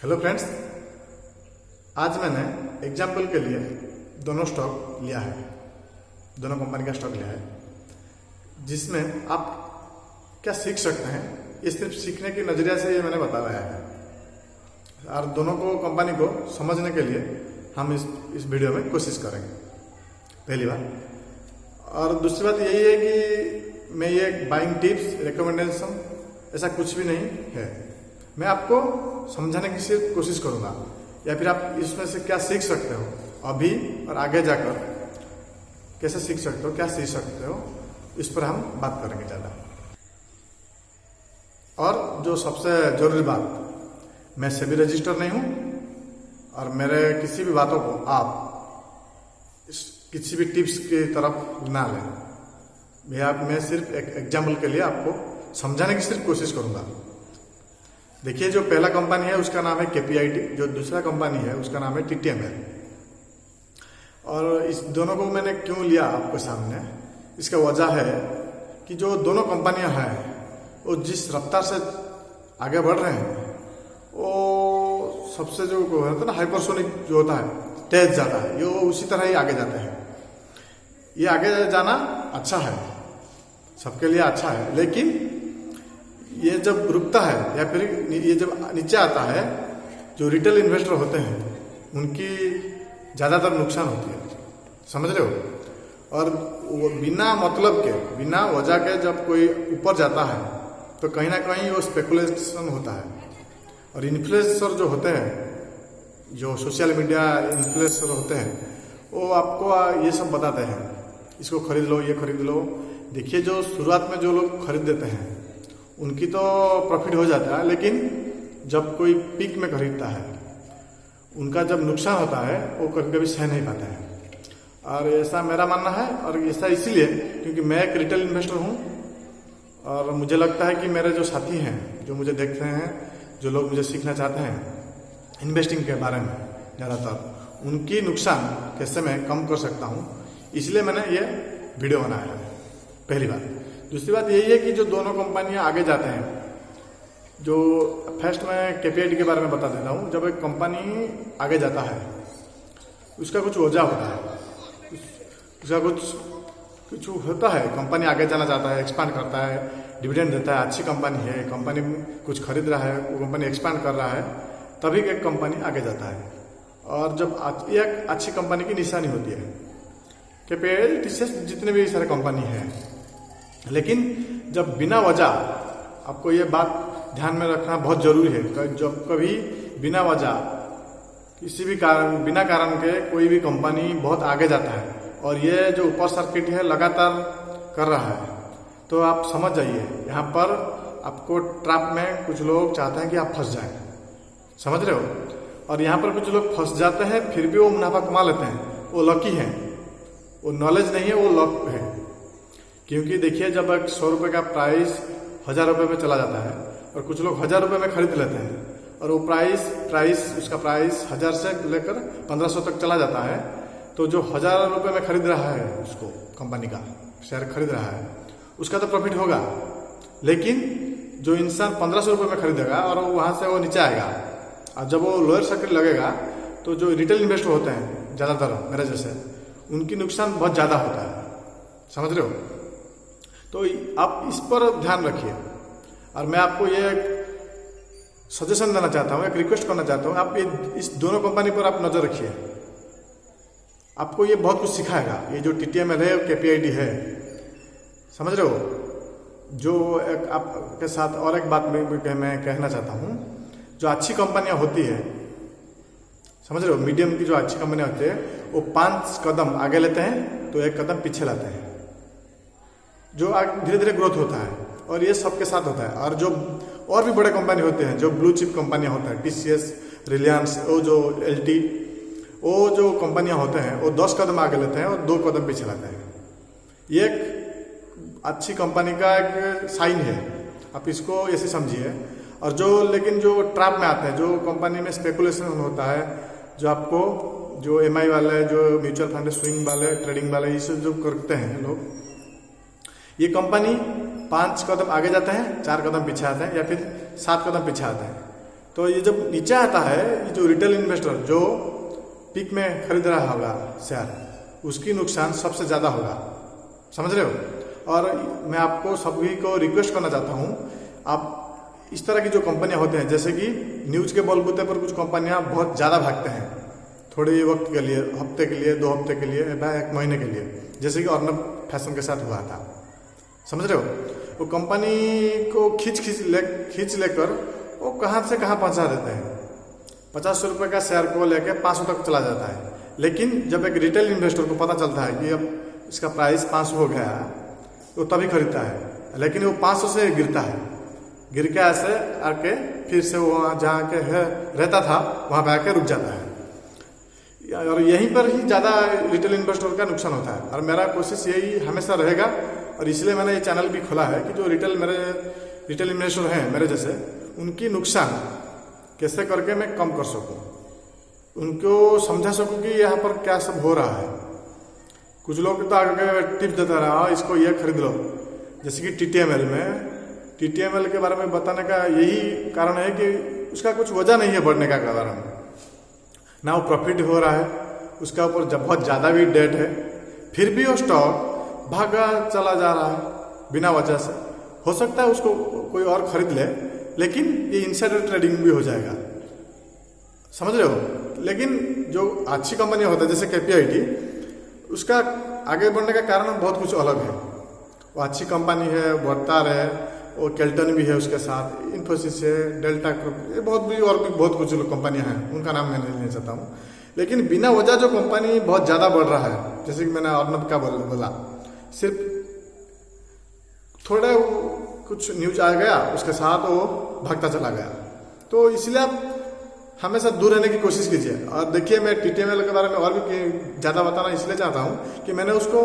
Hello friends, आज मैंने example के लिए दोनों स्टॉक लिया है, दोनों कंपनी का स्टॉक लिया है, जिसमें आप क्या सीख सकते हैं। ये सिर्फ सीखने की नजरिया से ये मैंने बताया है और दोनों को कंपनी को समझने के लिए हम इस वीडियो में कोशिश करेंगे, पहली बात। और दूसरी बात यही है कि मैं ये बाइंग टिप्स रिकमेंडेशन ऐसा कुछ भी नहीं है, मैं आपको समझाने की सिर्फ कोशिश करूंगा, या फिर आप इसमें से क्या सीख सकते हो अभी और आगे जाकर कैसे सीख सकते हो, क्या सीख सकते हो, इस पर हम बात करेंगे ज़्यादा। और जो सबसे जरूरी बात, मैं सेबी रजिस्टर नहीं हूं और मेरे किसी भी बातों को आप किसी भी टिप्स की तरफ ना लें। मैं सिर्फ एक एग्जाम्पल के लिए आपको समझाने की सिर्फ कोशिश करूंगा। देखिए, जो पहला कंपनी है उसका नाम है KPIT, जो दूसरा कंपनी है उसका नाम है TTML। और इस दोनों को मैंने क्यों लिया आपके सामने, इसका वजह है कि जो दोनों कंपनियां हैं वो जिस रफ्तार से आगे बढ़ रहे हैं, वो सबसे जो होता है ना हाइपरसोनिक जो होता है, तेज जाता है, ये उसी तरह ही आगे जाते हैं। ये आगे जाना अच्छा है, सबके लिए अच्छा है, लेकिन ये जब रुकता है या फिर ये जब नीचे आता है, जो रिटेल इन्वेस्टर होते हैं उनकी ज़्यादातर नुकसान होती है, समझ रहे हो। और वो बिना मतलब के, बिना वजह के जब कोई ऊपर जाता है तो कहीं ना कहीं वो स्पेकुलेशन होता है। और इन्फ्लुएंसर जो होते हैं, जो सोशल मीडिया इन्फ्लुएंसर होते हैं, वो आपको ये सब बताते हैं, इसको खरीद लो, ये खरीद लो। देखिए, जो शुरुआत में जो लोग खरीद देते हैं उनकी तो प्रॉफिट हो जाता है, लेकिन जब कोई पीक में खरीदता है उनका जब नुकसान होता है वो कभी कभी सह नहीं पाता है। और ऐसा मेरा मानना है, और ऐसा इसीलिए क्योंकि मैं एक रिटेल इन्वेस्टर हूँ और मुझे लगता है कि मेरे जो साथी हैं, जो मुझे देखते हैं, जो लोग मुझे सीखना चाहते हैं इन्वेस्टिंग के बारे में ज़्यादातर, उनकी नुकसान कैसे मैं कम कर सकता हूँ, इसलिए मैंने ये वीडियो बनाया है, पहली बात। दूसरी बात यही है कि जो दोनों कंपनियां आगे जाते हैं, जो फर्स्ट मैं KPIT के बारे में बता देता हूँ। जब एक कंपनी आगे जाता है उसका कुछ वजह होता है, उसका कुछ होता है। कंपनी आगे जाना चाहता है, एक्सपांड करता है, डिविडेंड देता है, अच्छी कंपनी है, कंपनी कुछ खरीद रहा है, वो कंपनी एक्सपांड कर रहा है, तभी एक कंपनी आगे जाता है। और जब एक अच्छी कंपनी की निशानी होती है, KPIT से जितने भी सारे कंपनी हैं, लेकिन जब बिना वजह, आपको ये बात ध्यान में रखना बहुत जरूरी है, जब कभी बिना वजह किसी भी कारण, बिना कारण के कोई भी कंपनी बहुत आगे जाता है और ये जो ऊपर सर्किट है लगातार कर रहा है, तो आप समझ जाइए यहाँ पर आपको ट्रैप में कुछ लोग चाहते हैं कि आप फंस जाएं, समझ रहे हो। और यहाँ पर कुछ लोग फंस जाते हैं, फिर भी वो मुनाफा कमा लेते हैं, वो लकी हैं, वो नॉलेज नहीं है, वो लक है। क्योंकि देखिए, जब एक 100 रुपये का प्राइस 1000 रुपये में चला जाता है और कुछ लोग 1000 रुपये में खरीद लेते हैं, और वो उसका प्राइस 1000 से लेकर 1500 तक चला जाता है, तो जो 1000 रुपये में खरीद रहा है, उसको कंपनी का शेयर खरीद रहा है, उसका तो प्रॉफिट होगा। लेकिन जो इंसान 1500 रुपये में खरीदेगा और वहां से वो नीचे आएगा, और जब वो लोअर सर्किट लगेगा, तो जो रिटेल इन्वेस्टर होते हैं ज़्यादातर मेरे जैसे, उनकी नुकसान बहुत ज़्यादा होता है, समझ रहे हो। तो आप इस पर ध्यान रखिए। और मैं आपको ये सजेशन देना चाहता हूँ, एक रिक्वेस्ट करना चाहता हूँ, आप इस दोनों कंपनी पर आप नजर रखिए, आपको ये बहुत कुछ सिखाएगा। ये जो TTML है, KPIT है, समझ रहे हो। जो एक आपके साथ और एक बात मैं कहना चाहता हूँ, जो अच्छी कंपनियां होती है, समझ रहे हो, मीडियम की जो अच्छी कंपनियां होती है, वो 5 कदम आगे लेते हैं तो 1 कदम पीछे लाते हैं, जो धीरे धीरे ग्रोथ होता है। और ये सबके साथ होता है। और जो और भी बड़े कंपनी होते हैं, जो ब्लू चिप कंपनियां होता है, TCS, रिलायंस, वो जो LT, वो जो कंपनियां होते हैं, वो 10 कदम आगे लेते हैं और 2 कदम पीछे लाते हैं। ये एक अच्छी कंपनी का एक साइन है, आप इसको ऐसे समझिए। और लेकिन जो ट्रैप में आते हैं, जो कंपनी में स्पेकुलेशन होता है, जो आपको जो MI वाले, जो म्यूचुअल फंड स्विंग वाले, ट्रेडिंग वाले, ये सब जो करते हैं लोग, ये कंपनी 5 कदम आगे जाते हैं, 4 कदम पीछे आते हैं, या फिर 7 कदम पीछे आते हैं। तो ये जब नीचे आता है, ये जो रिटेल इन्वेस्टर जो पीक में खरीद रहा होगा शेयर, उसकी नुकसान सबसे ज़्यादा होगा, समझ रहे हो। और मैं आपको सभी को रिक्वेस्ट करना चाहता हूँ, आप इस तरह की जो कंपनियां होते हैं, जैसे कि न्यूज़ के बलबूते पर कुछ कंपनियां बहुत ज़्यादा भागते हैं थोड़े वक्त के लिए, हफ्ते के लिए, 2 हफ्ते के लिए, 1 महीने के लिए, जैसे कि अर्नब फैशन के साथ हुआ था, समझ रहे हो। वो कंपनी को खींच लेकर वो कहाँ से कहाँ पहुँचा देते हैं। 50 रुपये का शेयर को लेकर 500 तक चला जाता है, लेकिन जब एक रिटेल इन्वेस्टर को पता चलता है कि अब इसका प्राइस 500 हो गया है, तो तभी खरीदता है, लेकिन वो 500 से गिरता है, गिर के ऐसे आके फिर से वो जहाँ के रहता था वहाँ पे आके रुक जाता है। और यहीं पर ही ज़्यादा रिटेल इन्वेस्टर का नुकसान होता है। और मेरा कोशिश यही हमेशा रहेगा, और इसलिए मैंने ये चैनल भी खोला है कि जो रिटेल इन्वेस्टर हैं मेरे जैसे, उनकी नुकसान कैसे करके मैं कम कर सकूं, उनको समझा सकूं कि यहाँ पर क्या सब हो रहा है। कुछ लोग तो आगे टिप्स देता रहा, इसको ये खरीद लो, जैसे कि TTML में, TTML के बारे में बताने का यही कारण है कि उसका कुछ वजह नहीं है बढ़ने का कारण, ना वो प्रॉफिट हो रहा है, उसका ऊपर जब बहुत ज़्यादा भी डेट है, फिर भी वो स्टॉक भागा चला जा रहा है बिना वजह से। हो सकता है उसको कोई और खरीद ले, लेकिन ये इनसाइडर ट्रेडिंग भी हो जाएगा, समझ रहे हो। लेकिन जो अच्छी कंपनियां होती है जैसे KPIT, उसका आगे बढ़ने का कारण बहुत कुछ अलग है। वो अच्छी कंपनी है, बढ़ता रहे, वो केल्टन भी है उसके साथ, इन्फोसिस है, डेल्टा ग्रुप, ये बहुत भी और भी बहुत कुछ कंपनियां हैं, उनका नाम मैं नहीं लेना चाहता हूँ। लेकिन बिना वजह जो कंपनी बहुत ज़्यादा बढ़ रहा है, जैसे कि मैंने अर्नब का बोला, सिर्फ थोड़ा कुछ न्यूज आ गया उसके साथ वो भागता चला गया। तो इसलिए आप हमेशा दूर रहने की कोशिश कीजिए। और देखिए, मैं TTML के बारे में और भी ज़्यादा बताना इसलिए चाहता हूँ कि मैंने उसको